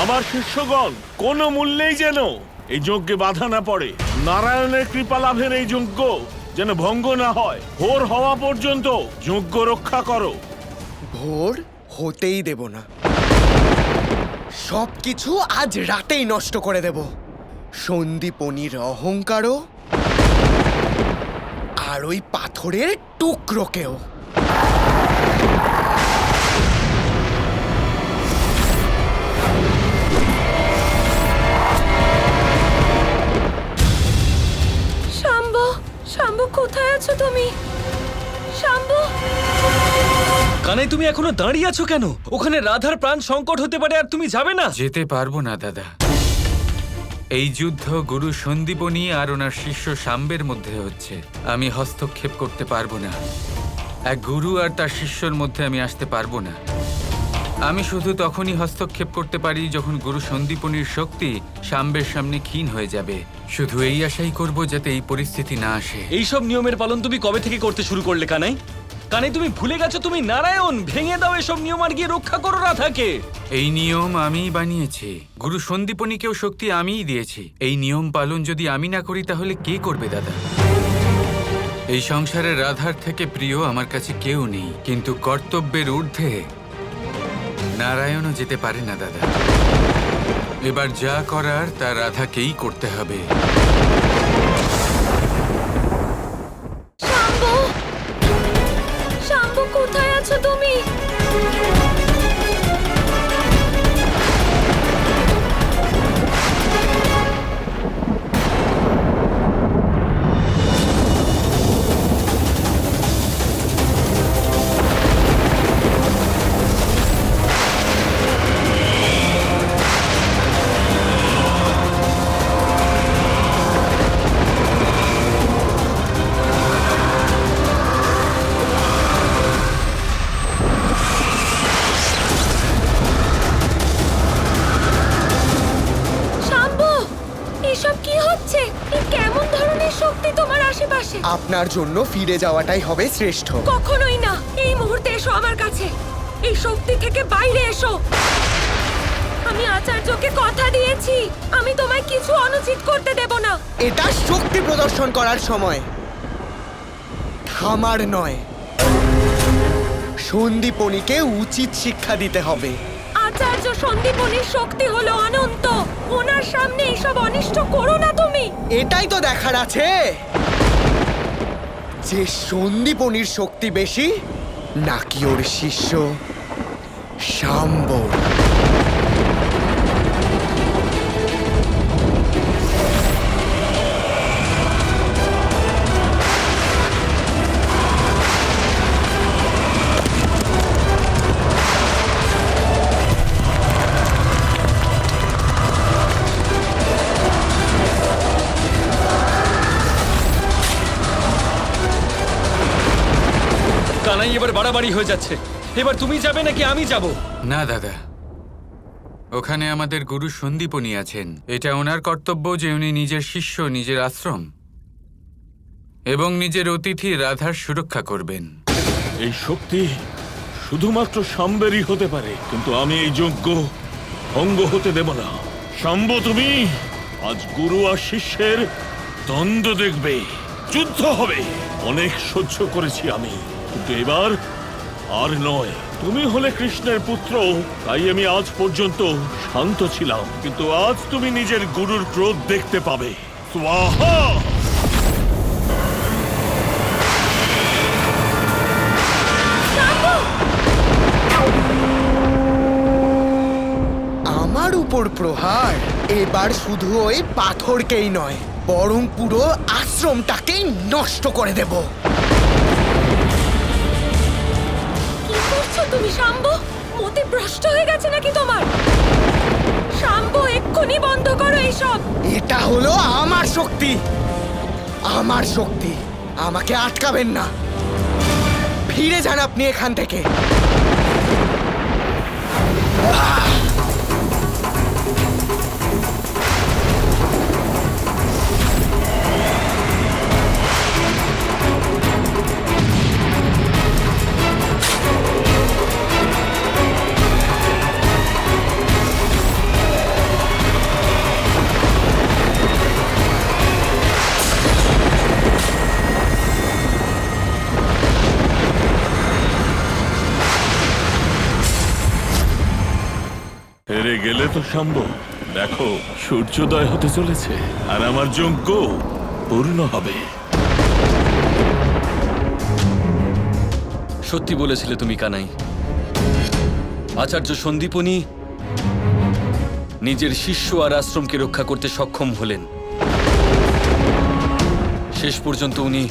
আমার শিষ্যগণ কোনো মূল্যেই যেন এই যজ্ঞে বাধা না পড়ে। নারায়ণের কৃপা লাভের এই যজ্ঞ যেন ভঙ্গ না হয়। ভোর হওয়া পর্যন্ত যজ্ঞ রক্ষা করো। ভোর হতেই দেব না। সবকিছু আজ রাতেই নষ্ট করে দেব। সন্দীপনীর অহংকারও আর ওই পাথরের টুকরোকেও। শাম্বু, কোথায় আছো তুমি? শাম্বু, কানাই তুমি এখনো দাঁড়িয়ে আছো কেন? ওখানে রাধার প্রাণ সংকট হতে পারে আর তুমি যাবে না? যেতে পারবো না দাদা। এই যুদ্ধ গুরু সন্দীপনী আর ওনার শিষ্য শাম্বের মধ্যে হচ্ছে। আমি হস্তক্ষেপ করতে পারবো না। এক গুরু আর তার শিষ্যর মধ্যে আমি আসতে পারবো না। আমি শুধু তখনই হস্তক্ষেপ করতে পারি যখন গুরু সন্দীপনীর শক্তি শাম্বের সামনে ক্ষীণ হয়ে যাবে। শুধু এই আশাই করব যাতে এই পরিস্থিতি না আসে। এইসব নিয়মের পালন তুমি কবে থেকে করতে শুরু করলে কানাই? কানাই তুমি ভুলে গেছো তুমি নারায়ণ। ভেঙে দাও এসব নিয়ম আর গিয়ে রক্ষা করো রাধাকে। এই নিয়ম আমিই বানিয়েছি। গুরু সন্দীপনীকেও শক্তি আমিই দিয়েছি। এই নিয়ম পালন যদি আমি না করি তাহলে কে করবে দাদা? এই সংসারে রাধার থেকে প্রিয় আমার কাছে কেউ নেই, কিন্তু কর্তব্যের ঊর্ধ্বে নারায়ণও যেতে পারে না দাদা। এবার যা করার তা রাধাকেই করতে হবে। শাম্বু, কোথায় আছো তুমি? আপনার জন্য ফিরে যাওয়াটাই হবে শ্রেষ্ঠ। কখনোই না। এই মুহূর্তে এসো আমার কাছে। এই শক্তি থেকে বাইরে এসো। আমি আচার্যকে কথা দিয়েছি আমি তোমায় কিছু অনুচিত করতে দেব না। এটা শক্তি প্রদর্শন করার সময়, থামার নয়। সন্দীপনীকে উচিত শিক্ষা দিতে হবে। আচার্য সন্দীপনীর শক্তি হলো অনন্ত। ওনার সামনে এইসব অনিষ্ট করো না তুমি। এটাই তো দেখার আছে যে সন্দীপনীর শক্তি বেশি নাকি ওর শিষ্য শাম্বর। কানাই এবার বাড়াবাড়ি হয়ে যাচ্ছে। এবার তুমি যাবে নাকি আমি যাব? না দাদা, ওখানে আমাদের গুরু সন্দীপনী আছেন। এটা ওনার কর্তব্য যে উনি নিজের শিষ্য, নিজের আশ্রম এবং নিজের অতিথি রাধার সুরক্ষা করবেন। এই শক্তি শুধুমাত্র শাম্বেরই হতে পারে, কিন্তু আমি এই যজ্ঞ ভঙ্গ হতে দেব না। শাম্ব, তুমি আজ গুরু আর শিষ্যের দ্বন্দ্ব দেখবে, যুদ্ধ হবে। অনেক সহ্য করেছি আমি, কিন্তু এবার আর নয়। তুমি হলে কৃষ্ণের পুত্র, তাই আমি আজ পর্যন্ত শান্ত ছিলাম, কিন্তু আজ তুমি নিজের গুরুর ক্রোধ দেখতে পাবে। স্বাহা! আমার উপর প্রহার এবার শুধু ওই পাথরকেই নয়, বরং পুরো আশ্রমটাকেই নষ্ট করে দেব। কি করছো তুমি শাম্বু? মতি ভ্রষ্ট হয়ে গেছে নাকি তোমার? শাম্বু, এক্ষুনি বন্ধ করো এইসব। এটা হলো আমার শক্তি, আমার শক্তি। আমাকে আটকাবেন না। ফিরে যান আপনি এখান থেকে। হেরে গেলে তো শাম্ব, দেখো সূর্যোদয় হতে চলেছে আর আমার যজ্ঞ পূর্ণ হবে। সত্যি বলেছিলে তুমি কানাই। আচার্য সন্দীপনী নিজের শিষ্য আর আশ্রমকে রক্ষা করতে সক্ষম হলেন। শেষ পর্যন্ত উনি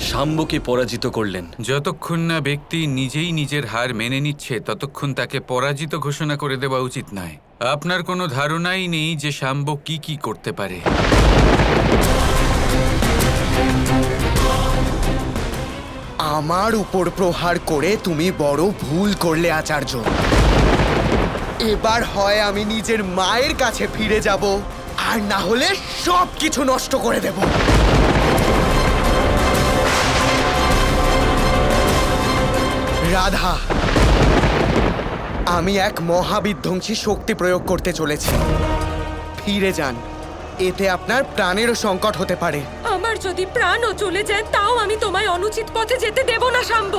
শাম্বকে পরাজিত করলেন। যতক্ষণ না ব্যক্তি নিজেই নিজের হার মেনে নিচ্ছে ততক্ষণ তাকে পরাজিত ঘোষণা করে দেওয়া উচিত নয়। আপনার কোনো ধারণাই নেই যে শাম্ব কি কি করতে পারে। আমার উপর প্রহার করে তুমি বড় ভুল করলে আচার্য। এবার হয় আমি নিজের মায়ের কাছে ফিরে যাব, আর না হলে সব কিছু নষ্ট করে দেব। রাধা, আমি এক মহাবিধ্বংসী শক্তি প্রয়োগ করতে চলেছি। ফিরে যান, এতে আপনার প্রাণেরও সংকট হতে পারে। আমার যদি প্রাণও চলে যায় তাও আমি তোমায় অনুচিত পথে যেতে দেব না শাম্ব।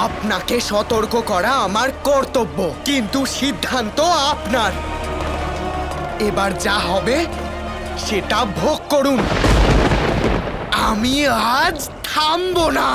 আপনাকে সতর্ক করা আমার কর্তব্য, কিন্তু সিদ্ধান্ত আপনার। এবার যা হবে সেটা ভোগ করুন। আমি আজ থামবো না।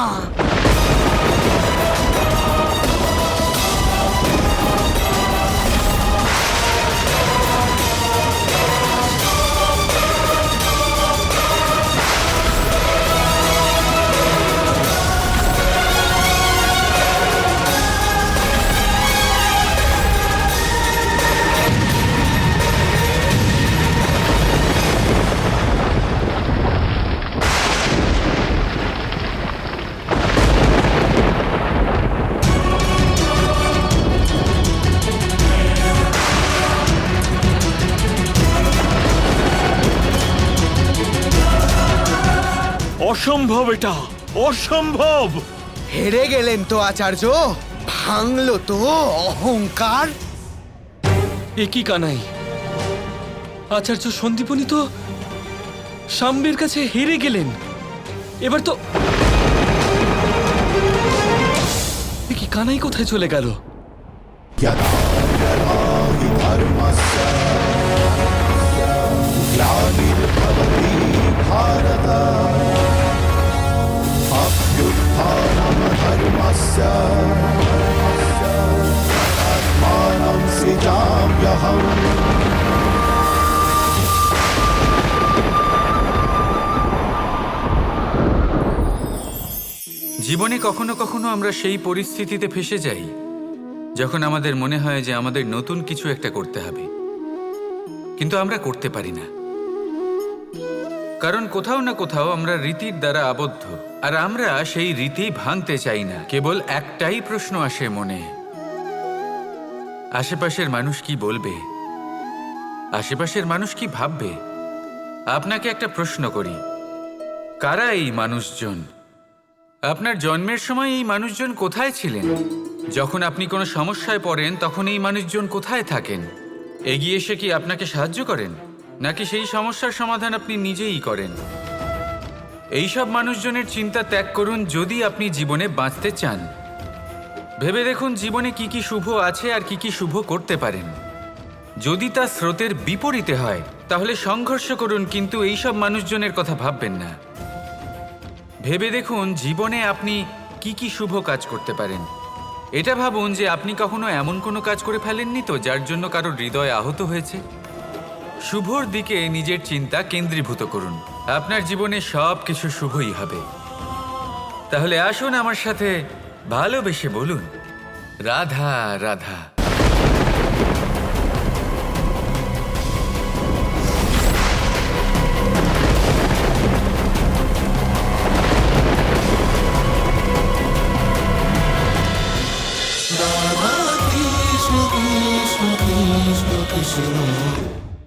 অসম্ভব, এটা অসম্ভব। হেরে গেলেন তো আচার্য, ভাঙলো তো অহংকার। এ কি কানাই, আচার্য সন্দীপনী তো শাম্বের কাছে হেরে গেলেন। এবার তো এ কি কানাই কোথায় চলে গেল? জীবনে কখনো কখনো আমরা সেই পরিস্থিতিতে ফেঁসে যাই যখন আমাদের মনে হয় যে আমাদের নতুন কিছু একটা করতে হবে, কিন্তু আমরা করতে পারি না। কারণ কোথাও না কোথাও আমরা রীতির দ্বারা আবদ্ধ, আর আমরা সেই রীতি ভাঙতে চাই না। কেবল একটাই প্রশ্ন আসে মনে, আশেপাশের মানুষ কি বলবে, আশেপাশের মানুষ কি ভাববে। আপনাকে একটা প্রশ্ন করি, কারা এই মানুষজন? আপনার জন্মের সময় এই মানুষজন কোথায় ছিলেন? যখন আপনি কোনো সমস্যায় পড়েন তখন এই মানুষজন কোথায় থাকেন? এগিয়ে এসে কি আপনাকে সাহায্য করেন, নাকি সেই সমস্যার সমাধান আপনি নিজেই করেন? এইসব মানুষজনের চিন্তা ত্যাগ করুন যদি আপনি জীবনে বাঁচতে চান। ভেবে দেখুন জীবনে কি কি শুভ আছে আর কি কি শুভ করতে পারেন। যদি তা স্রোতের বিপরীতে হয় তাহলে সংঘর্ষ করুন, কিন্তু এইসব মানুষজনের কথা ভাববেন না। ভেবে দেখুন জীবনে আপনি কি কি শুভ কাজ করতে পারেন। এটা ভাবুন যে আপনি কখনো এমন কোনো কাজ করে ফেলেননি তো যার জন্য কারো হৃদয় আহত হয়েছে। শুভর দিকে নিজের চিন্তা কেন্দ্রীভূত করুন, আপনার জীবনে সব কিছু শুভই হবে। তাহলে আসুন আমার সাথে ভালোবেসে বলুন, রাধা রাধা।